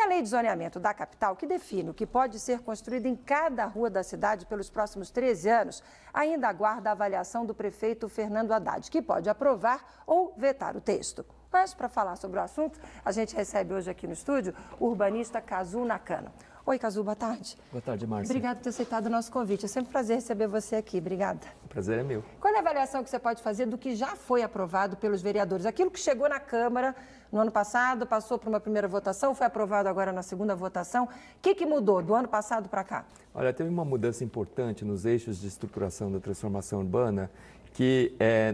lei de zoneamento da capital, que define o que pode ser construído em cada rua da cidade pelos próximos 13 anos, ainda aguarda a avaliação do prefeito Fernando Haddad, que pode aprovar ou vetar o texto. Mas, para falar sobre o assunto, a gente recebe hoje aqui no estúdio o urbanista Kazu Nakano. Oi, Kazu, boa tarde. Boa tarde, Márcia. Obrigada por ter aceitado o nosso convite. É sempre um prazer receber você aqui. Obrigada. O prazer é meu. Qual é a avaliação que você pode fazer do que já foi aprovado pelos vereadores? Aquilo que chegou na Câmara no ano passado, passou por uma primeira votação, foi aprovado agora na segunda votação. O que mudou do ano passado para cá? Olha, teve uma mudança importante nos eixos de estruturação da transformação urbana, que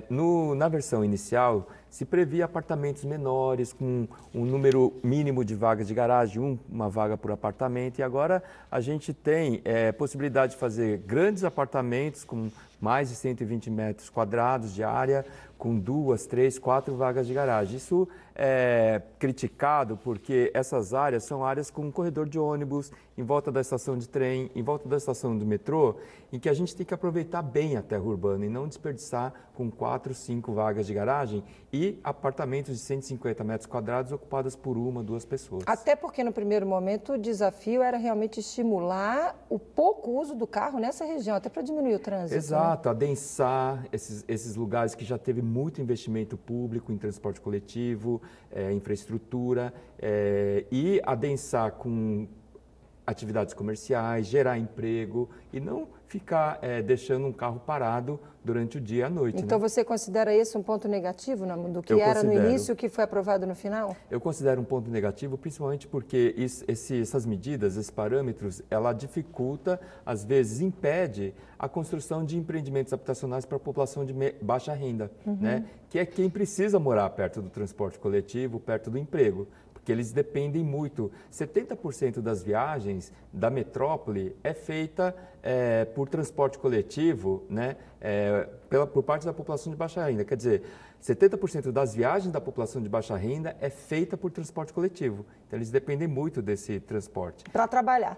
na versão inicial se previa apartamentos menores, com um número mínimo de vagas de garagem, uma vaga por apartamento, e agora a gente tem possibilidade de fazer grandes apartamentos com mais de 120 metros quadrados de área, com 2, 3, 4 vagas de garagem. Isso é criticado porque essas áreas são áreas com um corredor de ônibus, em volta da estação de trem, em volta da estação do metrô, em que a gente tem que aproveitar bem a terra urbana e não desperdiçar com 4, 5 vagas de garagem e apartamentos de 150 metros quadrados ocupadas por 1, 2 pessoas. Até porque no primeiro momento o desafio era realmente estimular o pouco uso do carro nessa região, até para diminuir o trânsito. Exato, adensar esses lugares que já teve muito investimento público em transporte coletivo, infraestrutura, e adensar com atividades comerciais, gerar emprego e não ficar deixando um carro parado durante o dia e a noite. Então, né? Você considera esse um ponto negativo do que era no início e o que foi aprovado no final? Eu considero um ponto negativo, principalmente porque essas medidas, esses parâmetros, ela dificulta, às vezes impede a construção de empreendimentos habitacionais para a população de baixa renda, né? Que é quem precisa morar perto do transporte coletivo, perto do emprego. Que eles dependem muito. 70% das viagens da metrópole é feita por transporte coletivo, né, por parte da população de baixa renda. Quer dizer, 70% das viagens da população de baixa renda é feita por transporte coletivo. Então, eles dependem muito desse transporte. Para trabalhar.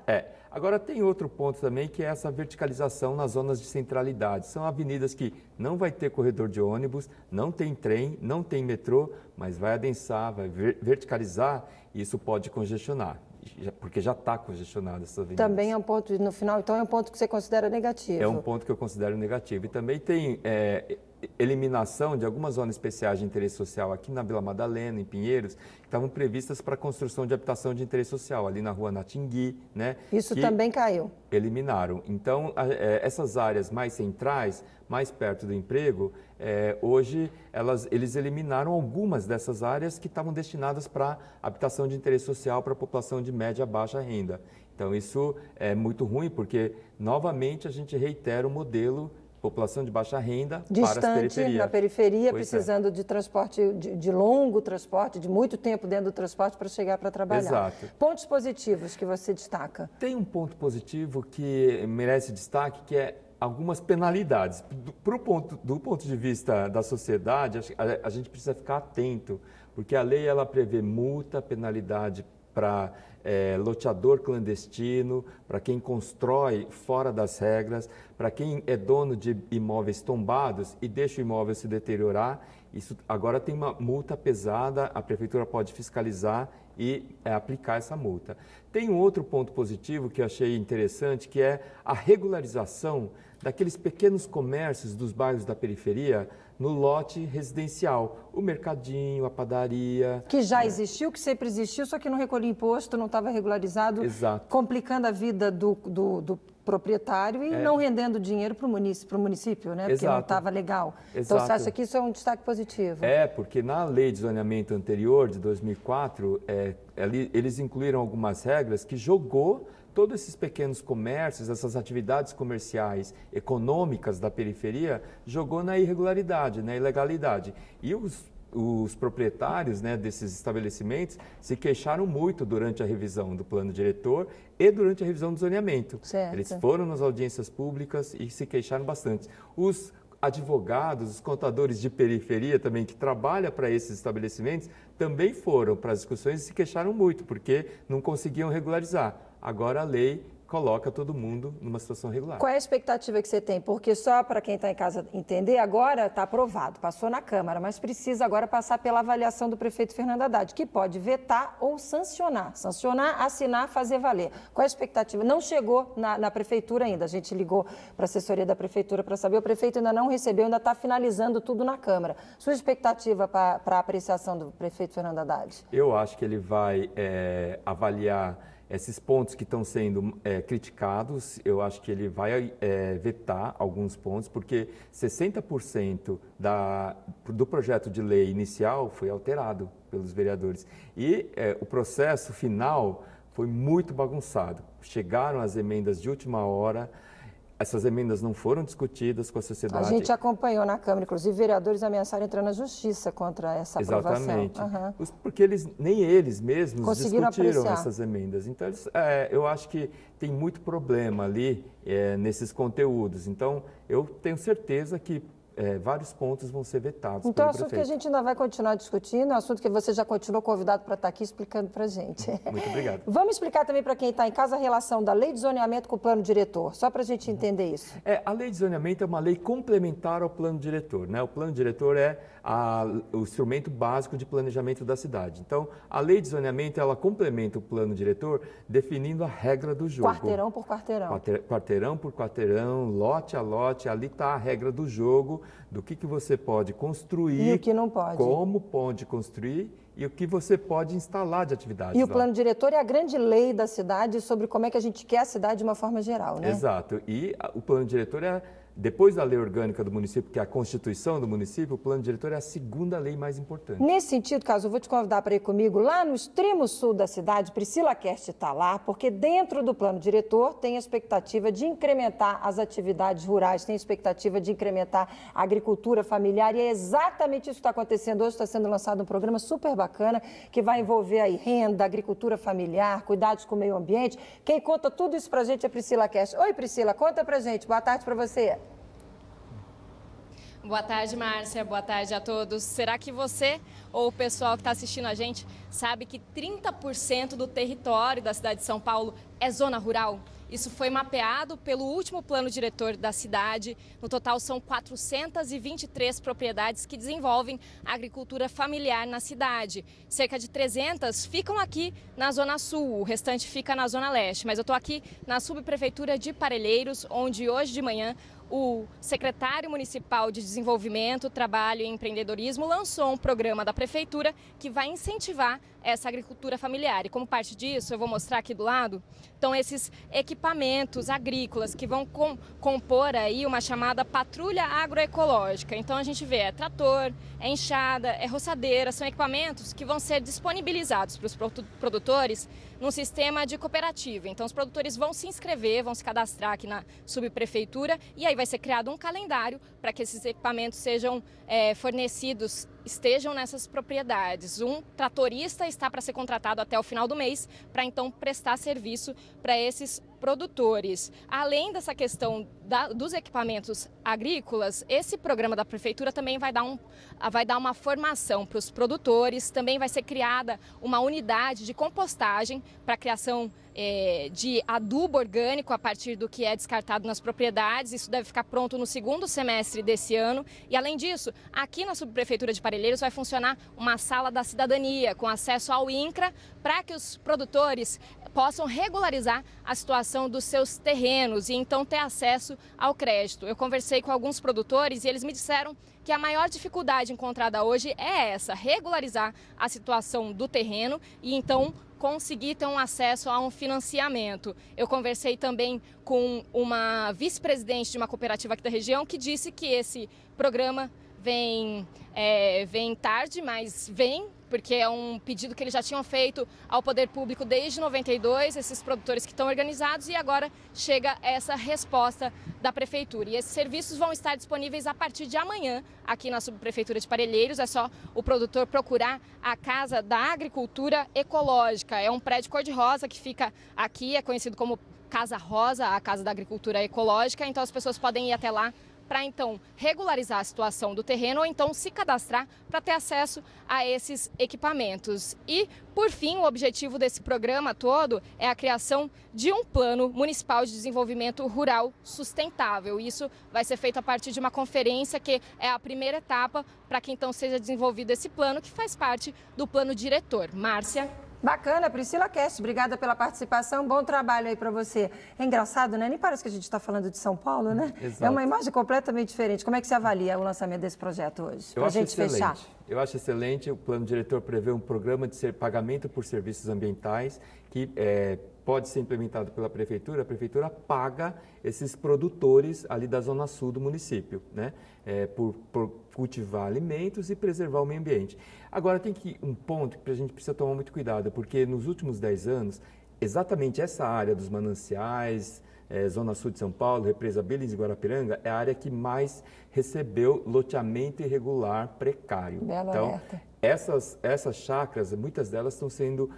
Agora, tem outro ponto também, que é essa verticalização nas zonas de centralidade. São avenidas que não vai ter corredor de ônibus, não tem trem, não tem metrô, mas vai adensar, vai verticalizar e isso pode congestionar, porque já está congestionado essas avenidas. Também é um ponto, no final, então é um ponto que você considera negativo? É um ponto que eu considero negativo. E também tem eliminação de algumas zonas especiais de interesse social aqui na Vila Madalena, em Pinheiros, que estavam previstas para a construção de habitação de interesse social, ali na Rua Natingui, né? Isso também caiu? Eliminaram. Então, essas áreas mais centrais, mais perto do emprego, hoje eles eliminaram algumas dessas áreas que estavam destinadas para habitação de interesse social para a população de média a baixa renda. Então, isso é muito ruim, porque, novamente, a gente reitera o modelo população de baixa renda para as periferias. Na periferia, precisando de transporte, de longo transporte, de muito tempo dentro do transporte para chegar para trabalhar. Exato. Pontos positivos que você destaca? Tem um ponto positivo que merece destaque, que é algumas penalidades. Do ponto de vista da sociedade, a gente precisa ficar atento, porque a lei ela prevê multa, penalidade para loteador clandestino, para quem constrói fora das regras, para quem é dono de imóveis tombados e deixa o imóvel se deteriorar. Isso agora tem uma multa pesada, a prefeitura pode fiscalizar e aplicar essa multa. Tem um outro ponto positivo que eu achei interessante, que é a regularização daqueles pequenos comércios dos bairros da periferia no lote residencial. O mercadinho, a padaria... Que já existiu, que sempre existiu, só que não recolhia imposto, não estava regularizado. Exato. Complicando a vida do proprietário e não rendendo dinheiro para o município, né? Porque não estava legal. Exato. Então, você acha que isso é um destaque positivo? Porque na lei de zoneamento anterior, de 2004, eles incluíram algumas regras que jogou todos esses pequenos comércios, essas atividades comerciais econômicas da periferia, jogou na irregularidade, na ilegalidade. E os proprietários, né, desses estabelecimentos se queixaram muito durante a revisão do plano diretor e durante a revisão do zoneamento. Certo. Eles foram nas audiências públicas e se queixaram bastante. Os advogados, os contadores de periferia também, que trabalham para esses estabelecimentos, também foram para as discussões e se queixaram muito, porque não conseguiam regularizar. Agora a lei coloca todo mundo numa situação regular. Qual é a expectativa que você tem? Porque só para quem está em casa entender, agora está aprovado, passou na Câmara, mas precisa agora passar pela avaliação do prefeito Fernando Haddad, que pode vetar ou sancionar. Sancionar, assinar, fazer valer. Qual é a expectativa? Não chegou na Prefeitura ainda, a gente ligou para a assessoria da Prefeitura para saber, o prefeito ainda não recebeu, ainda está finalizando tudo na Câmara. Sua expectativa para a apreciação do prefeito Fernando Haddad? Eu acho que ele vai avaliar esses pontos que estão sendo criticados. Eu acho que ele vai vetar alguns pontos, porque 60% do projeto de lei inicial foi alterado pelos vereadores. E o processo final foi muito bagunçado. Chegaram as emendas de última hora. Essas emendas não foram discutidas com a sociedade. A gente acompanhou na Câmara, inclusive vereadores ameaçaram entrar na justiça contra essa aprovação. Exatamente, porque nem eles mesmos conseguiram discutiram apreciar essas emendas. Então, eu acho que tem muito problema ali nesses conteúdos. Então, eu tenho certeza que vários pontos vão ser vetados então, pelo assunto prefeito. que a gente ainda vai continuar discutindo, é um assunto que você já continuou convidado para estar aqui explicando para a gente. Muito obrigado. Vamos explicar também para quem está em casa a relação da lei de zoneamento com o plano diretor, só para a gente entender isso. A lei de zoneamento é uma lei complementar ao plano diretor, né? O plano diretor é o instrumento básico de planejamento da cidade. Então, a lei de zoneamento, ela complementa o plano diretor definindo a regra do jogo. Quarteirão por quarteirão. Quarteirão por quarteirão, lote a lote, ali está a regra do jogo, do que você pode construir, e o que não pode. Como pode construir e o que você pode instalar de atividades. E o plano diretor é a grande lei da cidade sobre como é que a gente quer a cidade de uma forma geral, né? Exato. E o plano diretor depois da lei orgânica do município, que é a Constituição do município, o plano diretor é a segunda lei mais importante. Nesse sentido, Caso, eu vou te convidar para ir comigo lá no extremo sul da cidade. Priscila Kerst está lá, porque dentro do plano diretor tem a expectativa de incrementar as atividades rurais, tem a expectativa de incrementar a agricultura familiar, e é exatamente isso que está acontecendo hoje. Está sendo lançado um programa super bacana que vai envolver aí renda, agricultura familiar, cuidados com o meio ambiente. Quem conta tudo isso para a gente é Priscila Kerst. Oi, Priscila, conta para a gente. Boa tarde para você. Boa tarde, Márcia. Boa tarde a todos. Será que você ou o pessoal que está assistindo a gente sabe que 30% do território da cidade de São Paulo é zona rural? Isso foi mapeado pelo último plano diretor da cidade. No total, são 423 propriedades que desenvolvem agricultura familiar na cidade. Cerca de 300 ficam aqui na Zona Sul, o restante fica na Zona Leste. Mas eu estou aqui na subprefeitura de Parelheiros, onde hoje de manhã o secretário municipal de Desenvolvimento, Trabalho e Empreendedorismo lançou um programa da prefeitura que vai incentivar essa agricultura familiar. E como parte disso, eu vou mostrar aqui do lado, então esses equipamentos agrícolas que vão compor aí uma chamada patrulha agroecológica. Então a gente vê trator, enxada, roçadeira, são equipamentos que vão ser disponibilizados para os produtores num sistema de cooperativa. Então os produtores vão se inscrever, vão se cadastrar aqui na subprefeitura e aí vai ser criado um calendário para que esses equipamentos sejam fornecidos, estejam nessas propriedades. Um tratorista está para ser contratado até o final do mês para então prestar serviço para esses produtores. Além dessa questão dos equipamentos agrícolas, esse programa da prefeitura também vai dar uma formação para os produtores, também vai ser criada uma unidade de compostagem para a criação de adubo orgânico a partir do que é descartado nas propriedades. Isso deve ficar pronto no segundo semestre desse ano. E além disso, aqui na subprefeitura de Parelheiros vai funcionar uma sala da cidadania com acesso ao INCRA para que os produtores possam regularizar a situação dos seus terrenos e então ter acesso ao crédito. Eu conversei com alguns produtores e eles me disseram que a maior dificuldade encontrada hoje é essa, regularizar a situação do terreno e então conseguir ter um acesso a um financiamento. Eu conversei também com uma vice-presidente de uma cooperativa aqui da região que disse que esse programa vem tarde, mas vem, porque é um pedido que eles já tinham feito ao poder público desde 92, esses produtores que estão organizados, e agora chega essa resposta da prefeitura. E esses serviços vão estar disponíveis a partir de amanhã aqui na subprefeitura de Parelheiros. É só o produtor procurar a Casa da Agricultura Ecológica. É um prédio cor-de-rosa que fica aqui, é conhecido como Casa Rosa, a Casa da Agricultura Ecológica. Então as pessoas podem ir até lá para então regularizar a situação do terreno ou então se cadastrar para ter acesso a esses equipamentos. E, por fim, o objetivo desse programa todo é a criação de um plano municipal de desenvolvimento rural sustentável. Isso vai ser feito a partir de uma conferência que é a primeira etapa para que então seja desenvolvido esse plano, que faz parte do plano diretor. Márcia. Bacana, Priscila Kest, obrigada pela participação, bom trabalho aí para você. É engraçado, né? Nem parece que a gente está falando de São Paulo, né? Exato. É uma imagem completamente diferente. Como é que você avalia o lançamento desse projeto hoje? Eu acho excelente. Eu acho excelente. O plano diretor prevê um programa de pagamento por serviços ambientais que pode ser implementado pela prefeitura. A prefeitura paga esses produtores ali da zona sul do município, né? Por cultivar alimentos e preservar o meio ambiente. Agora, tem um ponto que a gente precisa tomar muito cuidado, porque nos últimos 10 anos, exatamente essa área dos mananciais, Zona Sul de São Paulo, Represa Billings e Guarapiranga, é a área que mais recebeu loteamento irregular precário. Belo então, alerta. Essas chácaras, muitas delas estão sendo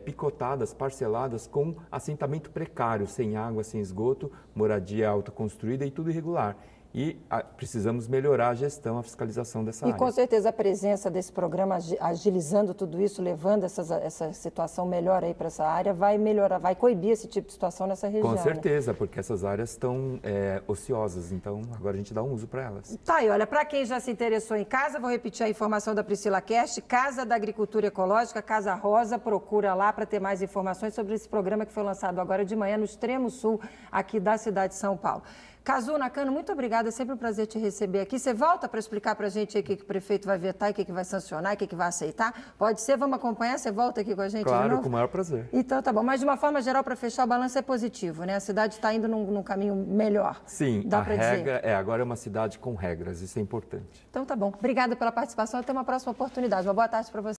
picotadas, parceladas com assentamento precário, sem água, sem esgoto, moradia autoconstruída e tudo irregular. E precisamos melhorar a gestão, a fiscalização dessa área. E com certeza a presença desse programa agilizando tudo isso, levando essa situação melhor aí para essa área, vai melhorar, vai coibir esse tipo de situação nessa região. Com certeza, né? Porque essas áreas estão ociosas, então agora a gente dá um uso para elas. Tá, e olha, para quem já se interessou em casa, vou repetir a informação da Priscila Kest, Casa da Agricultura Ecológica, Casa Rosa, procura lá para ter mais informações sobre esse programa que foi lançado agora de manhã no extremo sul aqui da cidade de São Paulo. Cazu Nakano, muito obrigada, é sempre um prazer te receber aqui. Você volta para explicar para a gente aí o que o prefeito vai vetar, o que vai sancionar, o que vai aceitar? Pode ser, vamos acompanhar? Você volta aqui com a gente de novo? Claro, com o maior prazer. Então tá bom, mas de uma forma geral, para fechar, o balanço é positivo, né? A cidade está indo num caminho melhor. Sim, dá para dizer. Agora é uma cidade com regras, isso é importante. Então tá bom, obrigada pela participação, até uma próxima oportunidade. Uma boa tarde para você.